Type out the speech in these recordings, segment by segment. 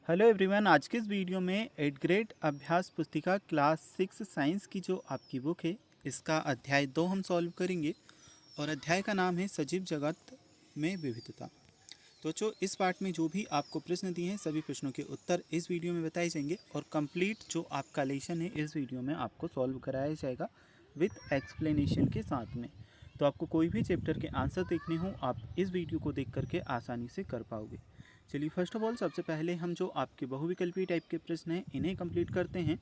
Hello everyone, आज के इस वीडियो में 8th ग्रेड अभ्यास पुस्तिका क्लास 6 साइंस की जो आपकी बुक है इसका अध्याय 2 हम सॉल्व करेंगे और अध्याय का नाम है सजीव जगत में विविधता। तो जो इस पार्ट में जो भी आपको प्रश्न दिए हैं सभी प्रश्नों के उत्तर इस वीडियो में बताए जाएंगे और कंप्लीट जो आपका लेसन है इस वीडियो में आपको सॉल्व कराया जाएगा विथ एक्सप्लेनेशन के साथ में। तो आपको कोई भी चैप्टर के आंसर देखने हो आप इस वीडियो को देख करके आसानी से कर पाओगे। चलिए फर्स्ट ऑफ ऑल सबसे पहले हम जो आपके बहुविकल्पी टाइप के प्रश्न हैं इन्हें कंप्लीट करते हैं।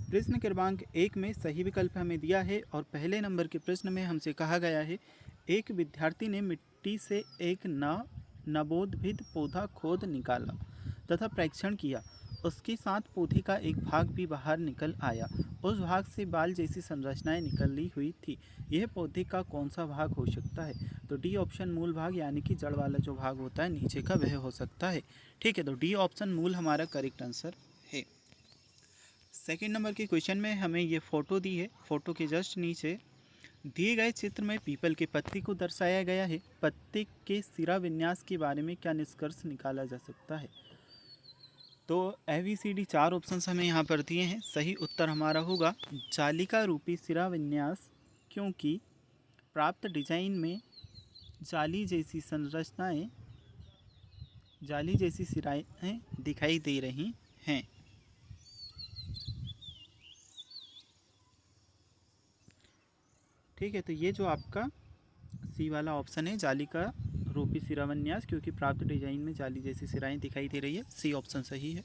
प्रश्न क्रमांक 1 में सही विकल्प हमें दिया है और पहले नंबर के प्रश्न में हमसे कहा गया है एक विद्यार्थी ने मिट्टी से एक नवोद्भिद पौधा खोद निकाला तथा परीक्षण किया। उसके साथ पौधे का एक भाग भी बाहर निकल आया। उस भाग से बाल जैसी संरचनाएं निकली हुई थी। यह पौधे का कौन सा भाग हो सकता है? तो डी ऑप्शन मूल भाग यानी कि जड़ वाला जो भाग होता है नीचे का वह हो सकता है। ठीक है, तो डी ऑप्शन मूल हमारा करेक्ट आंसर है। सेकेंड नंबर के क्वेश्चन में हमें ये फोटो दी है। फोटो के जस्ट नीचे दिए गए चित्र में पीपल के पत्ती को दर्शाया गया है। पत्ते के सिरा विन्यास के बारे में क्या निष्कर्ष निकाला जा सकता है? तो ABCD 4 ऑप्शंस हमें यहाँ पर दिए हैं। सही उत्तर हमारा होगा जालिका रूपी सिरा विन्यास, क्योंकि प्राप्त डिजाइन में जाली जैसी सिराएं दिखाई दे रही हैं। ठीक है, तो ये जो आपका सी वाला ऑप्शन है जालिका रूपी सिरा विन्यास, क्योंकि प्राप्त डिजाइन में जाली जैसी सिराएं दिखाई दे रही है, सी ऑप्शन सही है।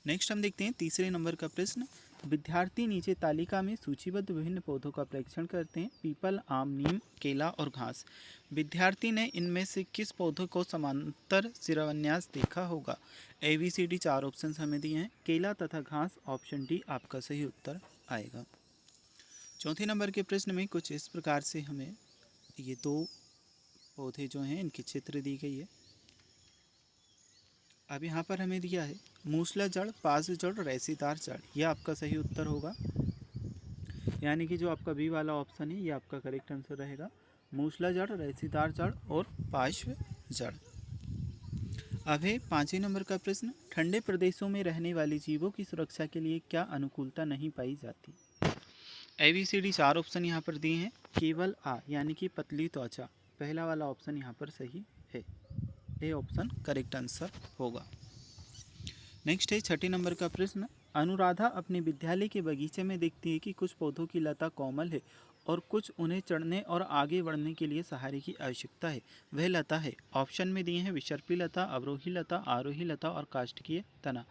नेक्स्ट हम देखते हैं तीसरे नंबर का प्रश्न। विद्यार्थी नीचे तालिका में सूचीबद्ध विभिन्न पौधों का परीक्षण करते हैं। पीपल, आम, नीम, केला और घास। विद्यार्थी ने इनमें से किस पौधे को समांतर शिरान्यास देखा होगा? ABCD 4 ऑप्शन हमें दिए हैं। केला तथा घास, ऑप्शन डी आपका सही उत्तर आएगा। चौथे नंबर के प्रश्न में कुछ इस प्रकार से हमें ये दो पौधे जो हैं इनकी चित्र दी गई है। अब यहाँ पर हमें दिया है मूसला जड़, पास जड़, रेशेदार जड़। यह आपका सही उत्तर होगा, यानी कि जो आपका बी वाला ऑप्शन है ये आपका करेक्ट आंसर रहेगा। मूसला जड़, रेशेदार जड़ और पार्श्व जड़। अब है पाँचवें नंबर का प्रश्न। ठंडे प्रदेशों में रहने वाले जीवों की सुरक्षा के लिए क्या अनुकूलता नहीं पाई जाती? ABCD 4 ऑप्शन यहाँ पर दिए हैं। केवल आ यानी कि पतली त्वचा, पहला वाला ऑप्शन यहाँ पर सही है। ए ऑप्शन करेक्ट आंसर होगा। नेक्स्ट है छठे नंबर का प्रश्न। अनुराधा अपने विद्यालय के बगीचे में देखती है कि कुछ पौधों की लता कोमल है और कुछ उन्हें चढ़ने और आगे बढ़ने के लिए सहारे की आवश्यकता है। वह लता है। ऑप्शन में दिए हैं विसर्पी लता, अवरोही लता, आरोही लता और काष्ठकीय तना।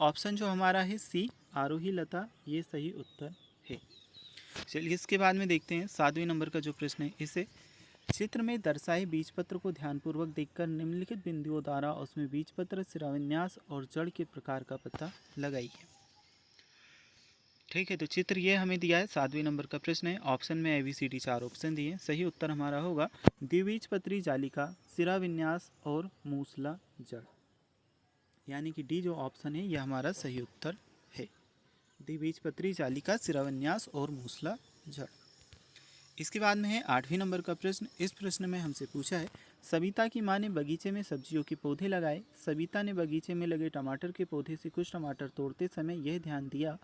ऑप्शन जो हमारा है सी आरोही लता, ये सही उत्तर है। चलिए इसके बाद में देखते हैं सातवें नंबर का जो प्रश्न है इसे। चित्र में दर्शाए बीजपत्र को ध्यानपूर्वक देखकर निम्नलिखित बिंदुओं द्वारा उसमें बीजपत्र, शिराविन्यास और जड़ के प्रकार का पता लगाइए। ठीक है, तो चित्र ये हमें दिया है, सातवें नंबर का प्रश्न है। ऑप्शन में ABCD 4 ऑप्शन दिए हैं। सही उत्तर हमारा होगा द्विबीजपत्री जालिका, शिराविन्यास और मूसला जड़, यानी कि डी जो ऑप्शन है यह हमारा सही उत्तर है। द्विबीजपत्री जालिका, शिराविन्यास और मूसला जड़। इसके बाद में है आठवीं नंबर का प्रश्न। इस प्रश्न में हमसे पूछा है सविता की मां ने बगीचे में सब्जियों के पौधे लगाए। सविता ने बगीचे में लगे टमाटर के पौधे से कुछ टमाटर तोड़ते समय यह ध्यान दिया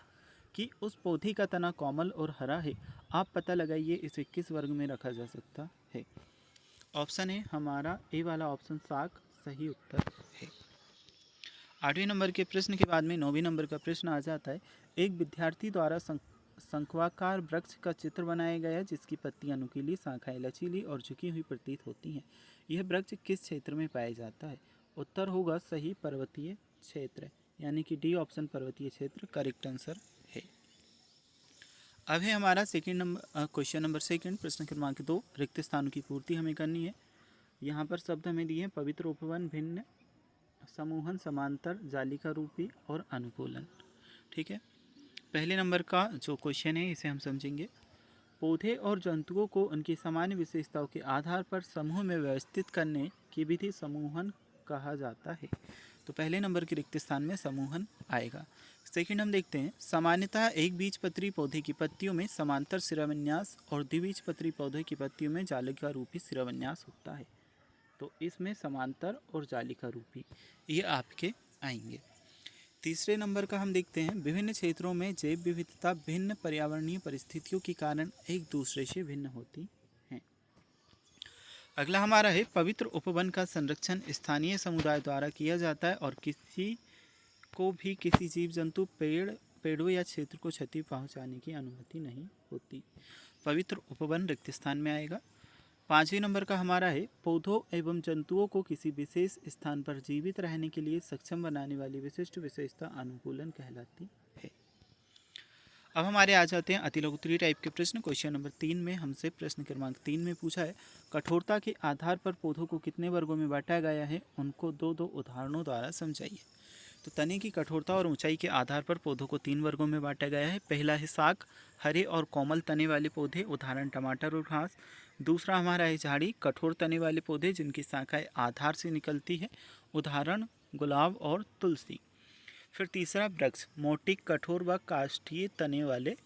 कि उस पौधे का तना कोमल और हरा है। आप पता लगाइए इसे किस वर्ग में रखा जा सकता है? ऑप्शन है हमारा ए वाला ऑप्शन साग सही उत्तर है। आठवें नंबर के प्रश्न के बाद में नौवीं नंबर का प्रश्न आ जाता है। एक विद्यार्थी द्वारा शंक्वाकार वृक्ष का चित्र बनाया गया है जिसकी पत्तियां नुकीली, शाखाएं लचीली और झुकी हुई प्रतीत होती हैं। यह वृक्ष किस क्षेत्र में पाया जाता है? उत्तर होगा सही पर्वतीय क्षेत्र, यानी कि डी ऑप्शन पर्वतीय क्षेत्र करेक्ट आंसर है। अब है हमारा second number question number second, प्रश्न क्रमांक 2। रिक्त स्थानों की पूर्ति हमें करनी है। यहाँ पर शब्द हमें दिए हैं पवित्र, उपवन, भिन्न, समूहन, समांतर, जालिका रूपी और अनुकूलन। ठीक है, पहले नंबर का जो क्वेश्चन है इसे हम समझेंगे। पौधे और जंतुओं को उनकी सामान्य विशेषताओं के आधार पर समूह में व्यवस्थित करने की विधि समूहन कहा जाता है। तो पहले नंबर के रिक्त स्थान में समूहन आएगा। सेकंड हम देखते हैं सामान्यतः एक बीजपत्री पौधे की पत्तियों में समांतर शिराविन्यास और द्विबीजपत्री पौधे की पत्तियों में जालिका रूपी शिराविन्यास होता है। तो इसमें समांतर और जालिका रूपी ये आपके आएंगे। तीसरे नंबर का हम देखते हैं, विभिन्न क्षेत्रों में जैव विविधता भिन्न पर्यावरणीय परिस्थितियों के कारण एक दूसरे से भिन्न होती है। अगला हमारा है, पवित्र उपवन का संरक्षण स्थानीय समुदाय द्वारा किया जाता है और किसी को भी किसी जीव जंतु पेड़ों या क्षेत्र को क्षति पहुंचाने की अनुमति नहीं होती। पवित्र उपवन रिक्त स्थान में आएगा। पाँचवें नंबर का हमारा है, पौधों एवं जंतुओं को किसी विशेष स्थान पर जीवित रहने के लिए सक्षम बनाने वाली विशिष्ट विशेषता अनुकूलन कहलाती है। अब हमारे आ जाते हैं अति लघुत्तरीय टाइप के प्रश्न। क्वेश्चन नंबर 3 में हमसे प्रश्न क्रमांक 3 में पूछा है, कठोरता के आधार पर पौधों को कितने वर्गों में बांटा गया है, उनको दो दो उदाहरणों द्वारा समझाइए। तो तने की कठोरता और ऊंचाई के आधार पर पौधों को 3 वर्गों में बांटा गया है। पहला है साग, हरे और कोमल तने वाले पौधे, उदाहरण टमाटर और घास। दूसरा हमारा है झाड़ी, कठोर तने वाले पौधे जिनकी शाखाएं आधार से निकलती है, उदाहरण गुलाब और तुलसी। फिर तीसरा वृक्ष, मोटी कठोर व काष्ठीय तने वाले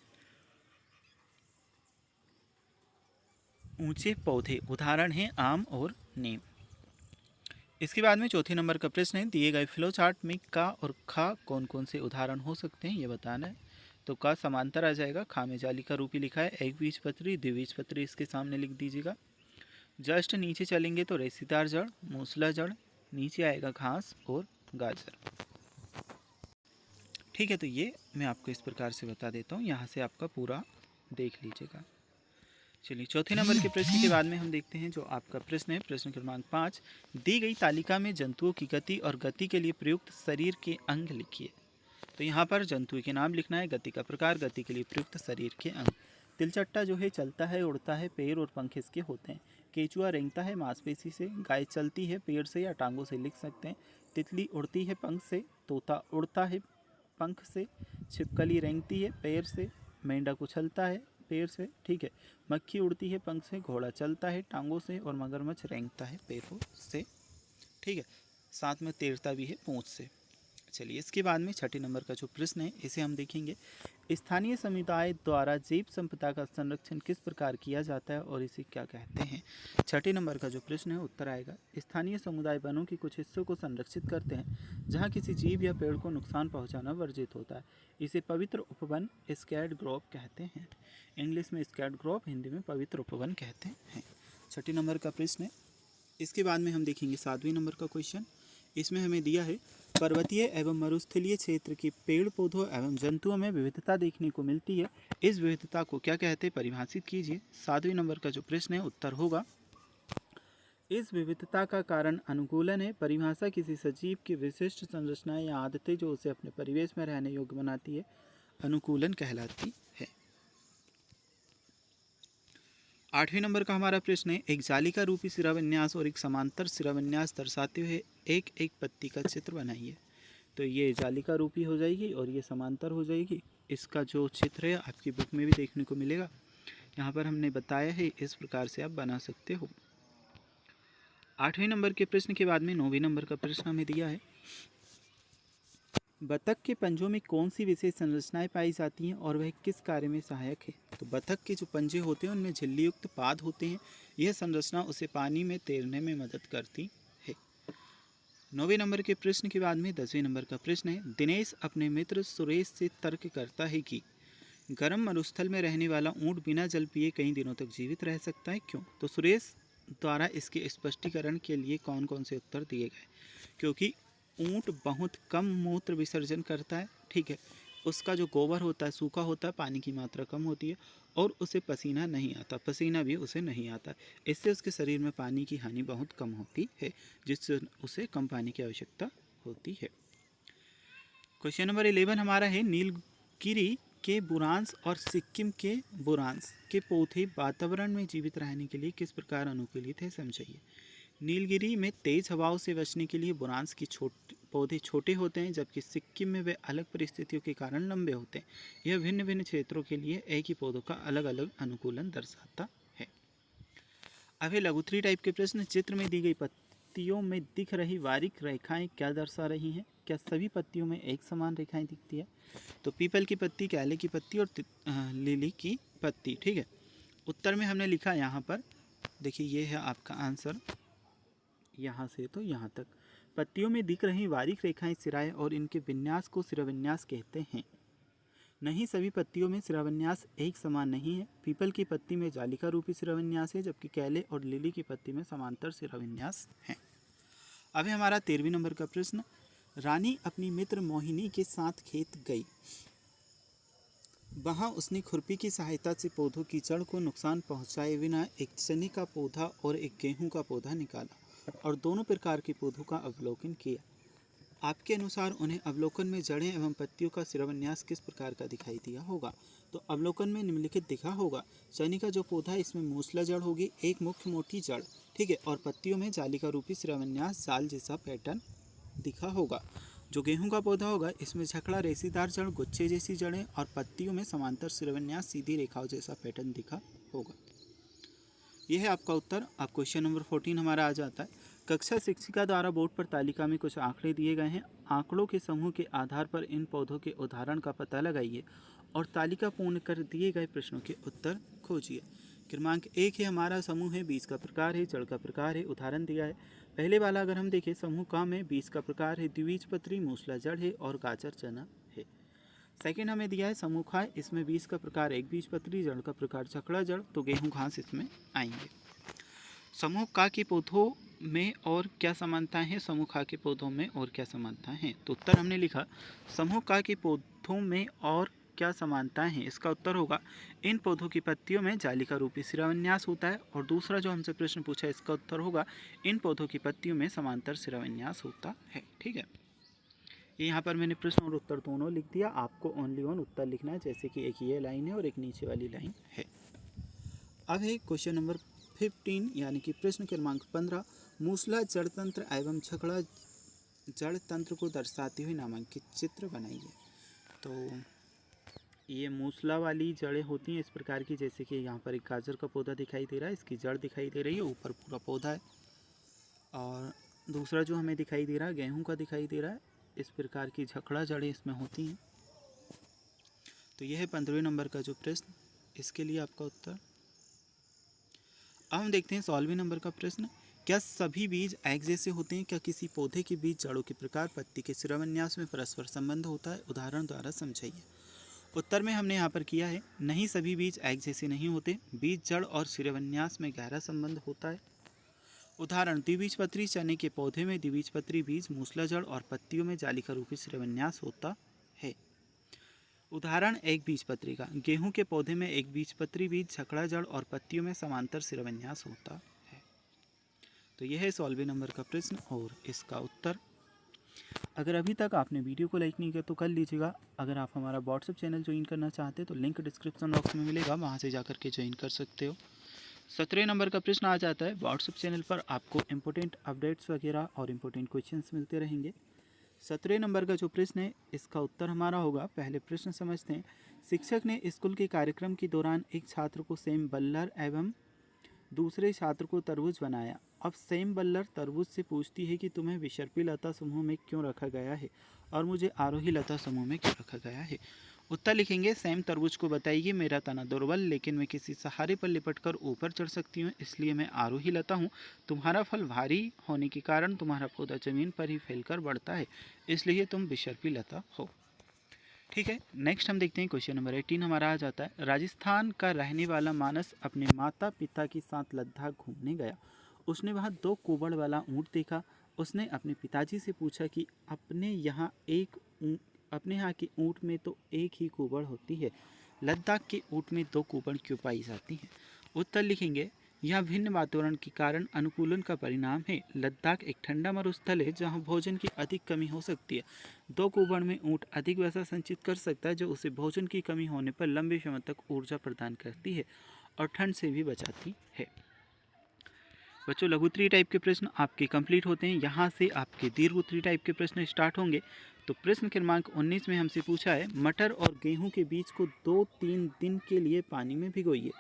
ऊंचे पौधे, उदाहरण हैं आम और नीम। इसके बाद में चौथे नंबर का प्रश्न है, दिए गए फ्लो चार्ट में का और खा कौन कौन से उदाहरण हो सकते हैं ये बताना है। तो का समांतर आ जाएगा, खा में जालिका रूपी लिखा है, एक बीजपत्री द्विबीजपत्री इसके सामने लिख दीजिएगा। जस्ट नीचे चलेंगे तो रेशेदार जड़, मूसला जड़, नीचे आएगा घास और गाजर। ठीक है, तो ये मैं आपको इस प्रकार से बता देता हूँ, यहाँ से आपका पूरा देख लीजिएगा। चलिए चौथे नंबर के प्रश्न के बाद में हम देखते हैं जो आपका प्रश्न है, प्रश्न क्रमांक 5, दी गई तालिका में जंतुओं की गति और गति के लिए प्रयुक्त शरीर के अंग लिखिए। तो यहाँ पर जंतु के नाम लिखना है, गति का प्रकार, गति के लिए प्रयुक्त शरीर के अंग। तिलचट्टा जो है चलता है, उड़ता है, पैर और पंख इसके होते हैं। केचुआ रेंगता है मांसपेशी से, गाय चलती है पैर से या टांगों से लिख सकते हैं। तितली उड़ती है पंख से, तोता उड़ता है पंख से, छिपकली रेंगती है पैर से, मेंढक उछलता है पैर से। ठीक है, मक्खी उड़ती है पंख से, घोड़ा चलता है टांगों से और मगरमच्छ रेंगता है पैरों से। ठीक है, साथ में तैरता भी है पूंछ से। चलिए इसके बाद में छठे नंबर का जो प्रश्न है इसे हम देखेंगे, स्थानीय समुदाय द्वारा जैव संपदा का संरक्षण किस प्रकार किया जाता है और इसे क्या कहते हैं। छठे नंबर का जो प्रश्न है उत्तर आएगा, स्थानीय समुदाय वनों के कुछ हिस्सों को संरक्षित करते हैं जहां किसी जीव या पेड़ को नुकसान पहुंचाना वर्जित होता है। इसे पवित्र उपवन स्कैड ग्रोव कहते हैं। इंग्लिश में स्कैड ग्रोव, हिंदी में पवित्र उपवन कहते हैं। छठे नंबर का प्रश्न है। इसके बाद में हम देखेंगे 7वें नंबर का क्वेश्चन। इसमें हमें दिया है, पर्वतीय एवं मरुस्थलीय क्षेत्र के पेड़ पौधों एवं जंतुओं में विविधता देखने को मिलती है, इस विविधता को क्या कहते हैं, परिभाषित कीजिए। 7वें नंबर का जो प्रश्न है उत्तर होगा, इस विविधता का कारण अनुकूलन है। परिभाषा किसी सजीव की विशिष्ट संरचना या आदतें जो उसे अपने परिवेश में रहने योग्य बनाती है, अनुकूलन कहलाती है। 8वें नंबर का हमारा प्रश्न है, एक जालिका रूपी शिराविन्यास और एक समांतर शिराविन्यास दर्शाते हुए एक एक पत्ती का चित्र बनाइए। तो ये जालिका रूपी हो जाएगी और ये समांतर हो जाएगी। इसका जो चित्र है आपकी बुक में भी देखने को मिलेगा, यहाँ पर हमने बताया है, इस प्रकार से आप बना सकते हो। 8वें नंबर के प्रश्न के बाद में 9वें नंबर का प्रश्न हमें दिया है, बतख के पंजों में कौन सी विशेष संरचनाएं पाई जाती हैं और वह किस कार्य में सहायक है। तो बतख के जो पंजे होते हैं उनमें झिल्ली युक्त पाद होते हैं, यह संरचना उसे पानी में तैरने में मदद करती है। 9वें नंबर के प्रश्न के बाद में 10वें नंबर का प्रश्न है, दिनेश अपने मित्र सुरेश से तर्क करता है कि गर्म मरुस्थल में रहने वाला ऊंट बिना जल पिए कई दिनों तक जीवित रह सकता है, क्यों। तो सुरेश द्वारा इसके स्पष्टीकरण के लिए कौन कौन से उत्तर दिए गए। क्योंकि ऊंट बहुत कम मूत्र विसर्जन करता है, ठीक है, उसका जो गोबर होता है सूखा होता है, पानी की मात्रा कम होती है और उसे पसीना नहीं आता, पसीना भी उसे नहीं आता, इससे उसके शरीर में पानी की हानि बहुत कम होती है, जिससे उसे कम पानी की आवश्यकता होती है। क्वेश्चन नंबर 11 हमारा है, नीलगिरी के बुरांश और सिक्किम के बुरांश के पौधे वातावरण में जीवित रहने के लिए किस प्रकार अनुकूलित है, समझाइए। नीलगिरी में तेज हवाओं से बचने के लिए बुरांश की पौधे छोटे होते हैं, जबकि सिक्किम में वे अलग परिस्थितियों के कारण लंबे होते हैं। यह भिन्न भिन्न क्षेत्रों के लिए एक ही पौधों का अलग अलग अनुकूलन दर्शाता है। अब ये लघुत्तरीय टाइप के प्रश्न, चित्र में दी गई पत्तियों में दिख रही बारीक रेखाएं क्या दर्शा रही हैं। क्या सभी पत्तियों में एक समान रेखाएं दिखती है। तो पीपल की पत्ती, केले की पत्ती और लिली की पत्ती। ठीक है, उत्तर में हमने लिखा यहाँ पर देखिए, ये है आपका आंसर, यहाँ से तो यहाँ तक। पत्तियों में दिख रही बारीक रेखाएं सिराएं और इनके विन्यास को सिराविन्यास कहते हैं। नहीं सभी पत्तियों में सिराविन्यास एक समान नहीं है। पीपल की पत्ती में जालिका रूपी सिराविन्यास है, जबकि केले और लिली की पत्ती में समांतर सिराविन्यास है। अभी हमारा 13वें नंबर का प्रश्न, रानी अपनी मित्र मोहिनी के साथ खेत गई। वहाँ उसने खुरपी की सहायता से पौधों की जड़ को नुकसान पहुँचाए बिना एक चने का पौधा और एक गेहूं का पौधा निकाला और दोनों प्रकार के पौधों का अवलोकन किया। आपके अनुसार उन्हें अवलोकन में जड़ें एवं पत्तियों का सिराविन्यास किस प्रकार का दिखाई दिया होगा? तो अवलोकन में निम्नलिखित दिखा होगा। चने का जो पौधा है इसमें मूसला जड़ होगी, एक मुख्य मोटी जड़, ठीक है, और पत्तियों में जालिका रूपी सिराविन्यास जाल जैसा पैटर्न दिखा होगा। जो गेहूं का पौधा होगा इसमें झकड़ा रेशेदार जड़, गुच्छे जैसी जड़ें और पत्तियों में समांतर सिराविन्यास सीधी रेखाओं जैसा पैटर्न दिखा होगा। यह है आपका उत्तर। अब क्वेश्चन नंबर 14 हमारा आ जाता है। कक्षा शिक्षिका द्वारा बोर्ड पर तालिका में कुछ आंकड़े दिए गए हैं। आंकड़ों के समूह के आधार पर इन पौधों के उदाहरण का पता लगाइए और तालिका पूर्ण कर दिए गए प्रश्नों के उत्तर खोजिए। क्रमांक 1 है हमारा समूह है, बीज का प्रकार है, जड़ का प्रकार है, उदाहरण दिया है। पहले वाला अगर हम देखें, समूह का में बीज का प्रकार है, द्विबीजपत्री, मूसला जड़ है और गाजर चना है। सेकेंड हमें दिया है समूह खा, इसमें बीज का प्रकार एक बीजपत्री, जड़ का प्रकार झकड़ा जड़, तो गेहूं घास इसमें आएंगे। समूह का के पौधों में और क्या समानताएं हैं? समूह खा के पौधों में और क्या समानताएं हैं? तो उत्तर हमने लिखा समूह का के पौधों में और क्या समानताएं हैं। इसका उत्तर होगा इन पौधों की पत्तियों में जालिका रूपी सिराविन्यास होता है। और दूसरा जो हमसे प्रश्न पूछा इसका उत्तर होगा इन पौधों की पत्तियों में समांतर सिराविन्यास होता है। ठीक है, ये यहाँ पर मैंने प्रश्न और उत्तर दोनों लिख दिया। आपको ओनली वन उत्तर लिखना है, जैसे कि एक ये लाइन है और एक नीचे वाली लाइन है। अब है क्वेश्चन नंबर 15 यानी कि प्रश्न क्रमांक 15, मूसला जड़ तंत्र एवं झकड़ा जड़ तंत्र को दर्शाते हुए नामांकित चित्र बनाइए। तो ये मूसला वाली जड़ें होती हैं इस प्रकार की, जैसे कि यहाँ पर एक गाजर का पौधा दिखाई दे रहा है, इसकी जड़ दिखाई दे रही है, ऊपर पूरा पौधा है। और दूसरा जो हमें दिखाई दे रहा है गेहूं का दिखाई दे रहा है, इस प्रकार की झकड़ा जड़ें इसमें होती हैं। तो यह है 15वें नंबर का जो प्रश्न, इसके लिए आपका उत्तर। अब हम देखते हैं 16वें नंबर का प्रश्न, क्या सभी बीज एक जैसे होते हैं? क्या किसी पौधे के बीज जड़ों के प्रकार पत्ती के सिराविन्यास में परस्पर संबंध होता है? उदाहरण द्वारा समझाइए। उत्तर में हमने यहाँ पर किया है नहीं सभी बीज एक जैसे नहीं होते, बीज जड़ और सिराविन्यास में गहरा संबंध होता है। उदाहरण द्विबीजपत्री चने के पौधे में द्विबीजपत्री बीज, मूसला जड़ और पत्तियों में जालिका रूपी सिराविन्यास होता है। उदाहरण एक बीजपत्री का, गेहूं के पौधे में एक बीजपत्री बीज, झकड़ा जड़ और पत्तियों में समांतर सिराविन्यास होता है। तो यह है 16वें नंबर का प्रश्न और इसका उत्तर। अगर अभी तक आपने वीडियो को लाइक नहीं किया तो कर लीजिएगा। अगर आप हमारा व्हाट्सएप चैनल ज्वाइन करना चाहते हैं तो लिंक डिस्क्रिप्शन बॉक्स में मिलेगा, वहाँ से जाकर के ज्वाइन कर सकते हो। 17वें नंबर का प्रश्न आ जाता है, व्हाट्सएप चैनल पर आपको इंपॉर्टेंट अपडेट्स वगैरह और इंपॉर्टेंट क्वेश्चंस मिलते रहेंगे। 17वें नंबर का जो प्रश्न है इसका उत्तर हमारा होगा, पहले प्रश्न समझते हैं। शिक्षक ने स्कूल के कार्यक्रम के दौरान एक छात्र को सेम बल्लर एवं दूसरे छात्र को तरबूज बनाया। अब सेम बल्लर तरबूज से पूछती है कि तुम्हें विसर्पी लता समूह में क्यों रखा गया है और मुझे आरोही लता समूह में क्यों रखा गया है। उत्तर लिखेंगे, सेम तरबूज को बताइए मेरा तना दुर्बल लेकिन मैं किसी सहारे पर लिपट कर ऊपर चढ़ सकती हूँ, इसलिए मैं आरोही लता हूँ। तुम्हारा फल भारी होने के कारण तुम्हारा पौधा जमीन पर ही फैलकर बढ़ता है, इसलिए तुम विसर्पी लता हो। ठीक है, नेक्स्ट हम देखते हैं क्वेश्चन नंबर 18 हमारा आ जाता है। राजस्थान का रहने वाला मानस अपने माता पिता के साथ लद्दाख घूमने गया। उसने वहाँ 2 कुबड़ वाला ऊँट देखा। उसने अपने पिताजी से पूछा कि अपने यहाँ के ऊँट में तो एक ही कुबड़ होती है, लद्दाख के ऊँट में 2 कुबड़ क्यों पाई जाती हैं। उत्तर लिखेंगे, यह भिन्न वातावरण के कारण अनुकूलन का परिणाम है। लद्दाख एक ठंडा मरुस्थल है जहां भोजन की अधिक कमी हो सकती है। 2 कुबड़ में ऊँट अधिक वसा संचित कर सकता है जो उसे भोजन की कमी होने पर लंबे समय तक ऊर्जा प्रदान करती है और ठंड से भी बचाती है। बच्चों, लघु उत्तरीय टाइप के प्रश्न आपके कंप्लीट होते हैं। यहाँ से आपके दीर्घ उत्तरीय टाइप के प्रश्न स्टार्ट होंगे। तो प्रश्न क्रमांक 19 में हमसे पूछा है, मटर और गेहूं के बीज को 2-3 दिन के लिए पानी में भिगोइए।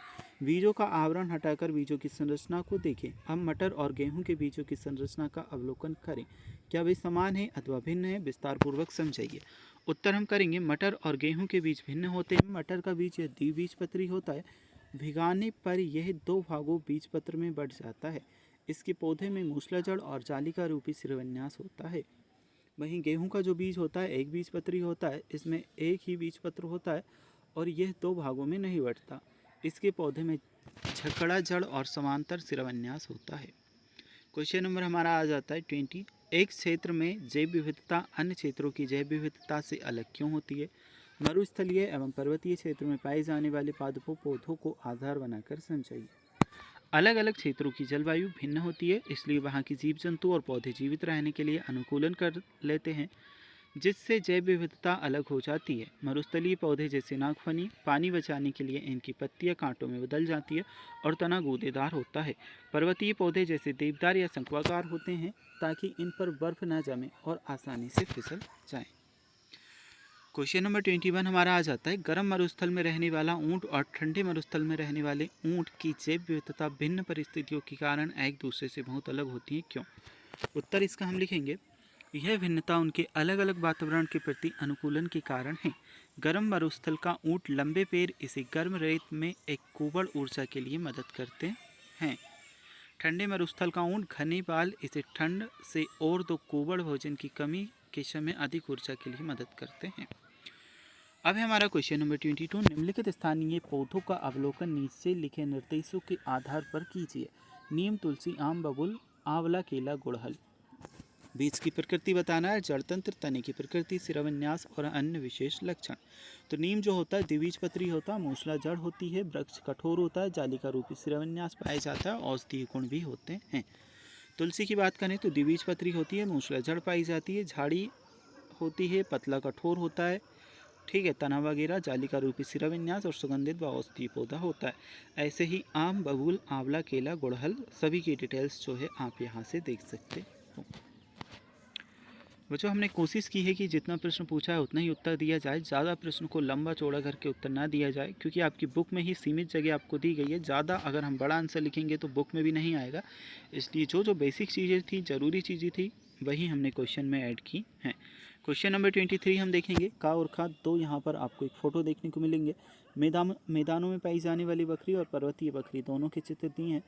बीजों का आवरण हटाकर बीजों की संरचना को देखें। अब मटर और गेहूं के बीजों की संरचना का अवलोकन करें। क्या वे समान है अथवा भिन्न है, विस्तार पूर्वक समझाइए। उत्तर हम करेंगे, मटर और गेहूं के बीज भिन्न होते हैं। मटर का बीज यह द्विबीजपत्री होता है। भिगाने पर यह 2 भागों बीजपत्र में बढ़ जाता है। इसके पौधे में मूसलाजड़ और जालिका रूपी शिरोविन्यास होता है। वहीं गेहूं का जो बीज होता है एक बीजपत्री होता है, इसमें एक ही बीजपत्र होता है और यह दो भागों में नहीं बंटता। इसके पौधे में झकड़ा जड़ और समांतर शिरोविन्यास होता है। क्वेश्चन नंबर हमारा आ जाता है 20। एक क्षेत्र में जैव विविधता अन्य क्षेत्रों की जैव विविधता से अलग क्यों होती है? मरुस्थलीय एवं पर्वतीय क्षेत्र में पाए जाने वाले पादपों पौधों को आधार बनाकर समझाइए। अलग अलग क्षेत्रों की जलवायु भिन्न होती है, इसलिए वहाँ की जीव जंतु और पौधे जीवित रहने के लिए अनुकूलन कर लेते हैं, जिससे जैव विविधता अलग हो जाती है। मरुस्थलीय पौधे जैसे नागफनी पानी बचाने के लिए इनकी पत्तियां कांटों में बदल जाती है और तना गूदेदार होता है। पर्वतीय पौधे जैसे देवदार या शंक्वाकार होते हैं ताकि इन पर बर्फ न जमे और आसानी से फिसल जाए। क्वेश्चन नंबर 21 हमारा आ जाता है, गर्म मरुस्थल में रहने वाला ऊंट और ठंडे मरुस्थल में रहने वाले ऊंट की जैव विविधता भिन्न परिस्थितियों के कारण एक दूसरे से बहुत अलग होती है, क्यों? उत्तर इसका हम लिखेंगे, यह भिन्नता उनके अलग अलग वातावरण के प्रति अनुकूलन के कारण है। गर्म मरुस्थल का ऊंट लंबे पैर इसे गर्म रेत में एक कुबड़ ऊर्जा के लिए मदद करते हैं। ठंडे मरुस्थल का ऊंट घने बाल इसे ठंड से और दो कुबड़ भोजन की कमी के समय अधिक ऊर्जा के लिए मदद करते हैं। अब है हमारा क्वेश्चन नंबर 22। निम्नलिखित स्थानीय पौधों का अवलोकन नीचे लिखे निर्देशों के आधार पर कीजिए। नीम, तुलसी, आम, बबूल, आंवला, केला, गुड़हल। बीज की प्रकृति बताना है, जड़तंत्र, तने की प्रकृति, शिराविन्यास और अन्य विशेष लक्षण। तो नीम जो होता है द्विबीजपत्री होता है, मूसला जड़ होती है, वृक्ष कठोर होता है, जालिका रूपी शिराविन्यास पाया जाता है, औषधीय गुण भी होते हैं। तुलसी की बात करें तो द्विबीजपत्री होती है, मूसला जड़ पाई जाती है, झाड़ी होती है, पतला कठोर होता है, ठीक है, तना वगैरह, जालिका रूपी शिराविन्यास और सुगंधित व औषधीय पौधा होता है। ऐसे ही आम, बबूल, आंवला, केला, गुड़हल सभी की डिटेल्स जो है आप यहाँ से देख सकते हो। बच्चों हमने कोशिश की है कि जितना प्रश्न पूछा है उतना ही उत्तर दिया जाए, ज़्यादा प्रश्न को लंबा चौड़ा करके उत्तर ना दिया जाए, क्योंकि आपकी बुक में ही सीमित जगह आपको दी गई है। ज़्यादा अगर हम बड़ा आंसर लिखेंगे तो बुक में भी नहीं आएगा, इसलिए जो जो बेसिक चीज़ें थी, ज़रूरी चीज़ें थी, वही हमने क्वेश्चन में ऐड की हैं। क्वेश्चन नंबर 23 हम देखेंगे, का और खा। तो यहाँ पर आपको एक फ़ोटो देखने को मिलेंगे। मैदानों में पाई जाने वाली बकरी और पर्वतीय बकरी दोनों के चित्र दिए हैं।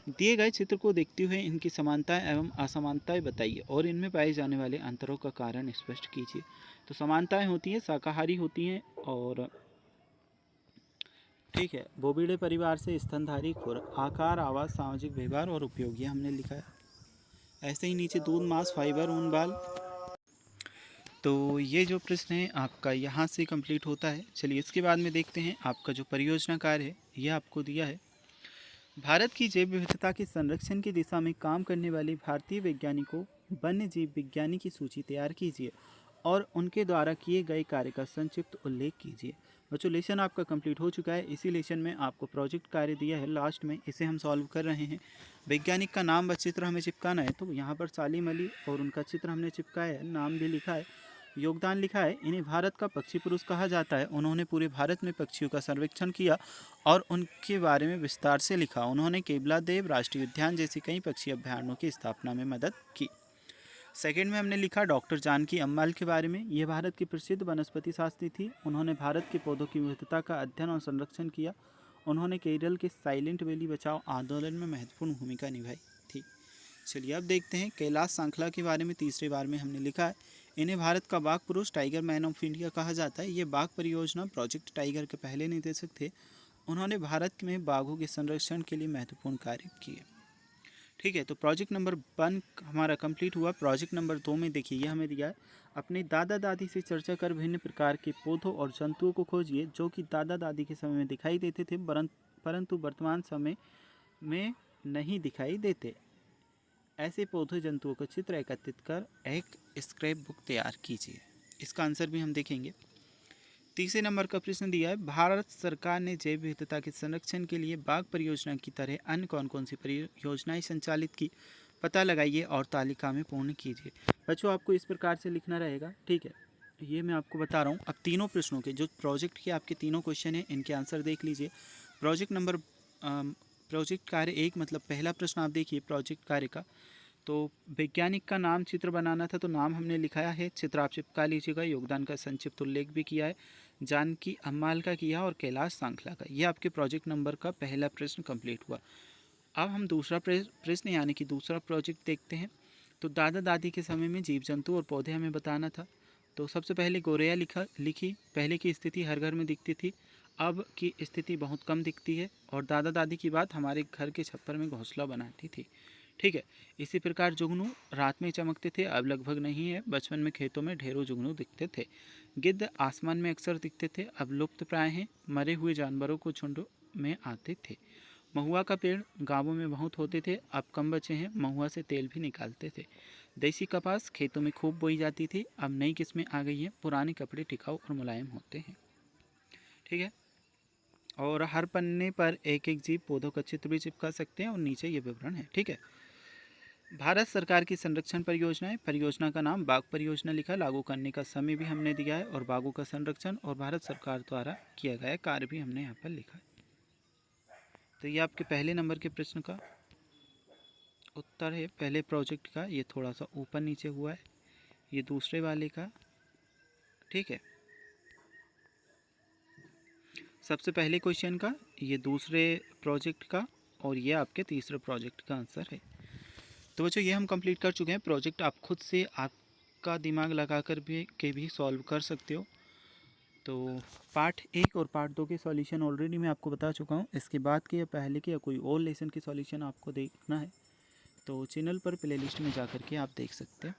दिए गए चित्र को देखते हुए इनकी समानताएं एवं असमानताएं बताइए और इनमें पाए जाने वाले अंतरों का कारण स्पष्ट कीजिए। तो समानताएं होती हैं, शाकाहारी होती हैं और ठीक है, बोबीडे परिवार से स्तनधारी, खुर, आकार, आवाज़, सामाजिक व्यवहार और उपयोग, ये हमने लिखा है। ऐसे ही नीचे दूध, मांस, फाइबर, ऊन, बाल। तो ये जो प्रश्न है आपका यहाँ से कंप्लीट होता है। चलिए इसके बाद में देखते हैं आपका जो परियोजना कार्य है यह आपको दिया है। भारत की जैव विविधता के संरक्षण की दिशा में काम करने वाले भारतीय वैज्ञानिकों, वन्य जीव विज्ञानी की सूची तैयार कीजिए और उनके द्वारा किए गए कार्य का संक्षिप्त उल्लेख कीजिए। बच्चों लेसन आपका कंप्लीट हो चुका है। इसी लेसन में आपको प्रोजेक्ट कार्य दिया है लास्ट में, इसे हम सॉल्व कर रहे हैं। वैज्ञानिक का नाम व चित्र हमें चिपकाना है, तो यहाँ पर सालिम अली और उनका चित्र हमने चिपकाया है, नाम भी लिखा है, योगदान लिखा है। इन्हें भारत का पक्षी पुरुष कहा जाता है। उन्होंने पूरे भारत में पक्षियों का सर्वेक्षण किया और उनके बारे में विस्तार से लिखा। उन्होंने केवला देव राष्ट्रीय उद्यान जैसे कई पक्षी अभ्यारण्यों की स्थापना में मदद की। सेकंड में हमने लिखा डॉक्टर जानकी अम्माल के बारे में। यह भारत की प्रसिद्ध वनस्पति शास्त्री थी। उन्होंने भारत के पौधों की विविधता का अध्ययन और संरक्षण किया। उन्होंने केरल के साइलेंट वैली बचाओ आंदोलन में महत्वपूर्ण भूमिका निभाई थी। चलिए अब देखते हैं कैलाश सांखला के बारे में। तीसरे बार में हमने लिखा है, इन्हें भारत का बाघ पुरुष, टाइगर मैन ऑफ इंडिया कहा जाता है। ये बाघ परियोजना प्रोजेक्ट टाइगर के पहले निदेशक थे। उन्होंने भारत में बाघों के संरक्षण के लिए महत्वपूर्ण कार्य किए। ठीक है, तो प्रोजेक्ट नंबर 1 हमारा कंप्लीट हुआ। प्रोजेक्ट नंबर 2 में देखिए यह हमें दिया है, अपने दादा दादी से चर्चा कर विभिन्न प्रकार के पौधों और जंतुओं को खोजिए जो कि दादा दादी के समय में दिखाई देते थे परंतु वर्तमान समय में नहीं दिखाई देते। ऐसे पौधे जंतुओं का चित्र एकत्रित कर एक स्क्रैप बुक तैयार कीजिए। इसका आंसर भी हम देखेंगे। तीसरे नंबर का प्रश्न दिया है, भारत सरकार ने जैव विविधता के संरक्षण के लिए बाघ परियोजना की तरह अन्य कौन कौन सी परियोजनाएं संचालित की, पता लगाइए और तालिका में पूर्ण कीजिए। बच्चों आपको इस प्रकार से लिखना रहेगा, ठीक है, ये मैं आपको बता रहा हूँ। अब तीनों प्रश्नों के जो प्रोजेक्ट के आपके तीनों क्वेश्चन हैं इनके आंसर देख लीजिए। प्रोजेक्ट कार्य 1 मतलब पहला प्रश्न आप देखिए प्रोजेक्ट कार्य का। तो वैज्ञानिक का नाम चित्र बनाना था, तो नाम हमने लिखाया है, चित्र आप चिपका लीजिएगा। योगदान का संक्षिप्त उल्लेख भी किया है, जानकी अम्माल का किया और कैलाश सांखला का। ये आपके प्रोजेक्ट नंबर का पहला प्रश्न कंप्लीट हुआ। अब हम दूसरा प्रश्न यानी कि दूसरा प्रोजेक्ट देखते हैं। तो दादा दादी के समय में जीव जंतु और पौधे हमें बताना था। तो सबसे पहले गोरैया लिखी। पहले की स्थिति हर घर में दिखती थी, अब की स्थिति बहुत कम दिखती है। और दादा दादी की बात हमारे घर के छप्पर में घोंसला बनाती थी। ठीक है। इसी प्रकार जुगनू रात में चमकते थे, अब लगभग नहीं है। बचपन में खेतों में ढेरों जुगनू दिखते थे। गिद्ध आसमान में अक्सर दिखते थे, अब लुप्त प्राय हैं। मरे हुए जानवरों को झुंड में आते थे। महुआ का पेड़ गांवों में बहुत होते थे, अब कम बचे हैं। महुआ से तेल भी निकालते थे। देसी कपास खेतों में खूब बोई जाती थी, अब नई किस्में आ गई हैं। पुराने कपड़े टिकाऊ और मुलायम होते हैं। ठीक है। और हर पन्ने पर एक एक जीव पौधों का चित्र भी चिपका सकते हैं और नीचे ये विवरण है। ठीक है। भारत सरकार की संरक्षण परियोजनाएं, परियोजना का नाम बाघ परियोजना लिखा। लागू करने का समय भी हमने दिया है और बाघों का संरक्षण और भारत सरकार द्वारा किया गया कार्य भी हमने यहाँ पर लिखा है। तो ये आपके पहले नंबर के प्रश्न का उत्तर है। पहले प्रोजेक्ट का ये थोड़ा सा ऊपर नीचे हुआ है, ये दूसरे वाले का। ठीक है। सबसे पहले क्वेश्चन का, ये दूसरे प्रोजेक्ट का, और ये आपके तीसरे प्रोजेक्ट का आंसर है। तो बच्चों ये हम कंप्लीट कर चुके हैं। प्रोजेक्ट आप खुद से आपका दिमाग लगाकर भी सॉल्व कर सकते हो। तो पार्ट 1 और पार्ट 2 के सॉल्यूशन ऑलरेडी मैं आपको बता चुका हूँ। इसके बाद के या पहले के या कोई और लेसन के सॉल्यूशन आपको देखना है तो चैनल पर प्लेलिस्ट में जा कर के आप देख सकते हैं।